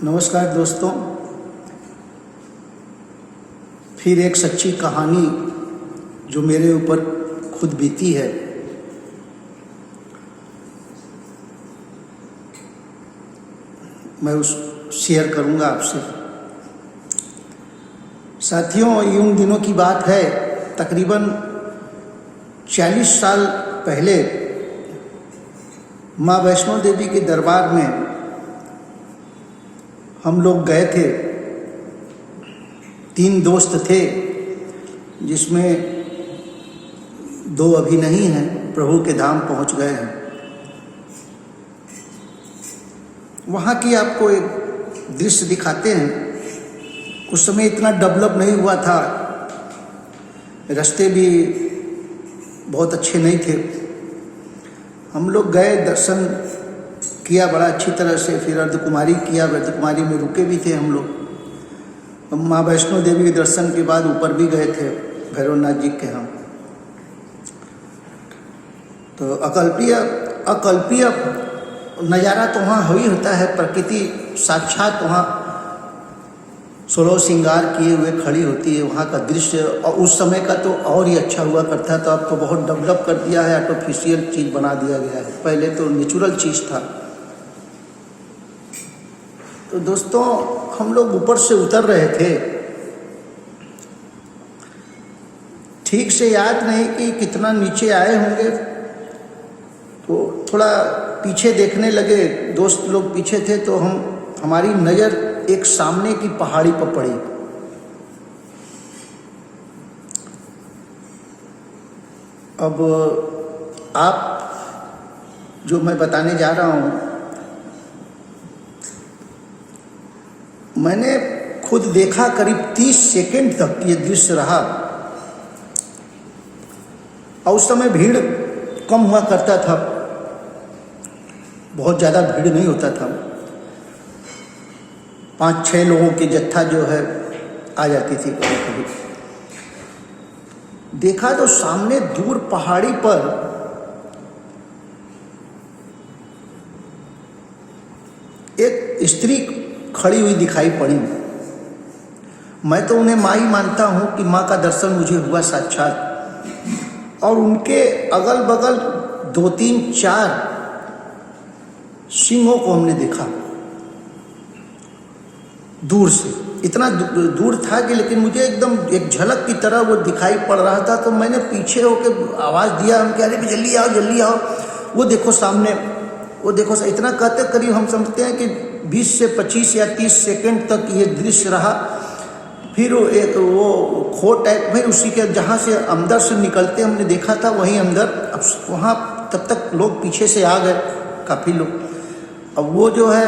नमस्कार दोस्तों, फिर एक सच्ची कहानी जो मेरे ऊपर खुद बीती है। मैं उस शेयर करूंगा आपसे। साथियों, ये उन दिनों की बात है, तकरीबन 40 साल पहले माँ वैष्णो देवी के दरबार में हम लोग गए थे। 3 दोस्त थे, जिसमें 2 अभी नहीं हैं, प्रभु के धाम पहुंच गए हैं। वहाँ की आपको एक दृश्य दिखाते हैं। उस समय इतना डेवलप नहीं हुआ था, रास्ते भी बहुत अच्छे नहीं थे। हम लोग गए, दर्शन किया बड़ा अच्छी तरह से, फिर अर्धकुमारी किया। अर्धकुमारी में रुके भी थे हम लोग। माँ वैष्णो देवी के दर्शन के बाद ऊपर भी गए थे, भैरवनाथ जी के हम। तो अकल्पीय नज़ारा तो वहाँ हो ही होता है। प्रकृति साक्षात वहाँ 16 श्रृंगार किए हुए खड़ी होती है, वहाँ का दृश्य। और उस समय का तो और ही अच्छा हुआ करता था। अब तो बहुत डेवलप कर दिया है, आर्टिफिशियल चीज़ बना दिया गया है। पहले तो नेचुरल चीज़ था। तो दोस्तों, हम लोग ऊपर से उतर रहे थे। ठीक से याद नहीं कि कितना नीचे आए होंगे, तो थोड़ा पीछे देखने लगे। दोस्त लोग पीछे थे, तो हमारी नज़र एक सामने की पहाड़ी पर पड़ी। अब आप जो मैं बताने जा रहा हूँ, मैंने खुद देखा। करीब 30 सेकंड तक ये दृश्य रहा। और उस समय भीड़ कम हुआ करता था, बहुत ज़्यादा भीड़ नहीं होता था। 5-6 लोगों की जत्था जो है आ जाती थी कभी कभी। देखा तो सामने दूर पहाड़ी पर एक स्त्री खड़ी हुई दिखाई पड़ी। मैं तो उन्हें माँ ही मानता हूँ कि माँ का दर्शन मुझे हुआ साक्षात। और उनके अगल बगल 2-3-4 सिंहों को हमने देखा दूर से। इतना दूर था कि लेकिन मुझे एकदम एक झलक की तरह वो दिखाई पड़ रहा था। तो मैंने पीछे होकर आवाज़ दिया, हम कह रहे कि जल्दी आओ जल्दी आओ, वो देखो सामने, वो देखो। इतना कहते करीब हम समझते हैं कि 20 से 25 या 30 सेकंड तक ये दृश्य रहा। फिर वो खो टाइप, फिर उसी के जहाँ से अंदर से निकलते हमने देखा था, वहीं अंदर। अब वहाँ तब तक लोग पीछे से आ गए, काफ़ी लोग। अब वो जो है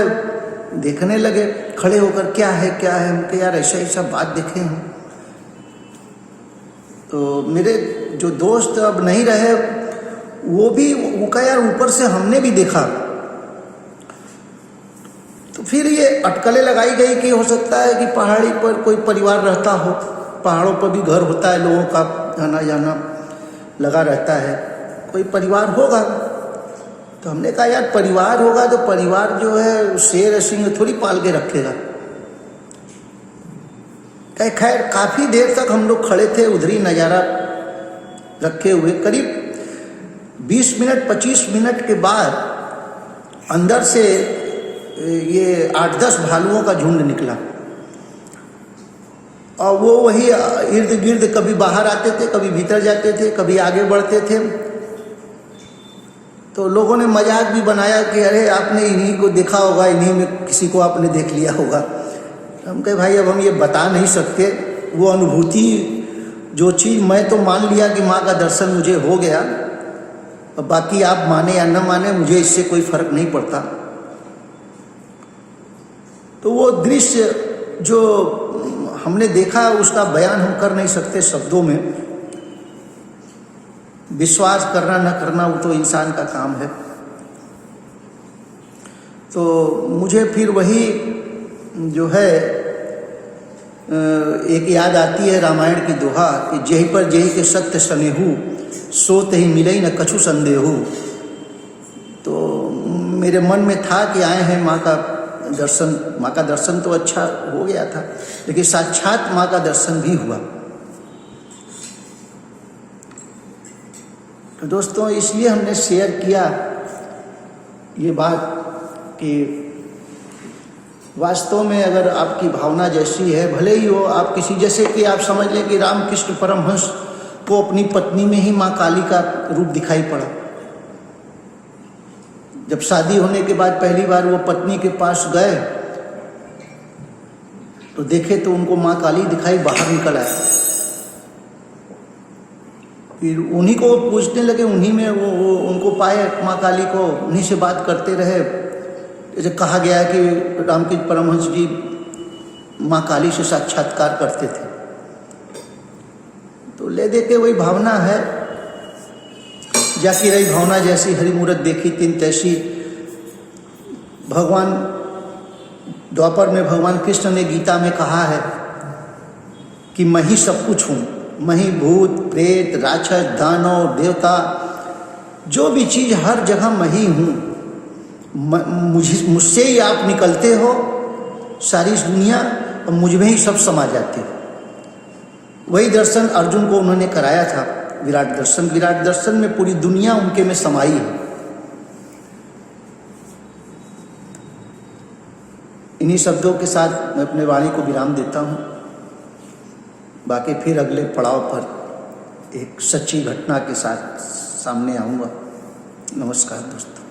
देखने लगे खड़े होकर, क्या है क्या है। हमके यार ऐसा बात देखे हम। तो मेरे जो दोस्त अब नहीं रहे, वो भी वो कहा यार ऊपर से हमने भी देखा। तो फिर ये अटकलें लगाई गई कि हो सकता है कि पहाड़ी पर कोई परिवार रहता हो। पहाड़ों पर भी घर होता है, लोगों का आना जाना लगा रहता है, कोई परिवार होगा। तो हमने कहा यार परिवार होगा तो परिवार जो है शेर सिंह थोड़ी पाल के रखेगा। खैर काफ़ी देर तक हम लोग खड़े थे, उधर ही नज़ारा रखे हुए। करीब 20 मिनट 25 मिनट के बाद अंदर से ये 8-10 भालुओं का झुंड निकला। और वो वही इर्द गिर्द कभी बाहर आते थे, कभी भीतर जाते थे, कभी आगे बढ़ते थे। तो लोगों ने मजाक भी बनाया कि अरे आपने इन्हीं को देखा होगा, इन्हीं में किसी को आपने देख लिया होगा। हम कहे भाई अब हम ये बता नहीं सकते। वो अनुभूति, जो चीज़ मैं तो मान लिया कि माँ का दर्शन मुझे हो गया, अब बाकी आप माने या न माने, मुझे इससे कोई फर्क नहीं पड़ता। तो वो दृश्य जो हमने देखा, उसका बयान हम कर नहीं सकते शब्दों में। विश्वास करना न करना वो तो इंसान का काम है। तो मुझे फिर वही जो है एक याद आती है रामायण की दोहा कि जेहि पर जेहि के सत्य सनेहू, सो तहि मिलई न कछु संदेहू। तो मेरे मन में था कि आए हैं माँ का दर्शन, माँ का दर्शन तो अच्छा हो गया था, लेकिन साक्षात माँ का दर्शन भी हुआ। तो दोस्तों इसलिए हमने शेयर किया ये बात कि वास्तव में अगर आपकी भावना जैसी है, भले ही हो आप किसी, जैसे कि आप समझ लें कि रामकृष्ण परमहंस को अपनी पत्नी में ही माँ काली का रूप दिखाई पड़ा। जब शादी होने के बाद पहली बार वो पत्नी के पास गए तो देखे तो उनको माँ काली दिखाई, बाहर निकल आए। फिर उन्हीं को पूछने लगे, उन्हीं में वो उनको पाए माँ काली को, उन्हीं से बात करते रहे। जैसे कहा गया है कि रामकृष्ण परमहंस जी माँ काली से साक्षात्कार करते थे। तो ले देके वही भावना है, जाकी रही भावना जैसी हरि मूरत देखी तिन तैसी। भगवान द्वापर में भगवान कृष्ण ने गीता में कहा है कि मैं ही सब कुछ हूँ, मैं ही भूत प्रेत राक्षस दानव देवता, जो भी चीज़ हर जगह मैं ही हूँ। मुझसे ही आप निकलते हो सारी दुनिया, और मुझ में ही सब समा जाते हो। वही दर्शन अर्जुन को उन्होंने कराया था, विराट दर्शन। विराट दर्शन में पूरी दुनिया उनके में समाई है। इन्हीं शब्दों के साथ मैं अपने वाणी को विराम देता हूँ। बाकी फिर अगले पड़ाव पर एक सच्ची घटना के साथ सामने आऊँगा। नमस्कार दोस्तों।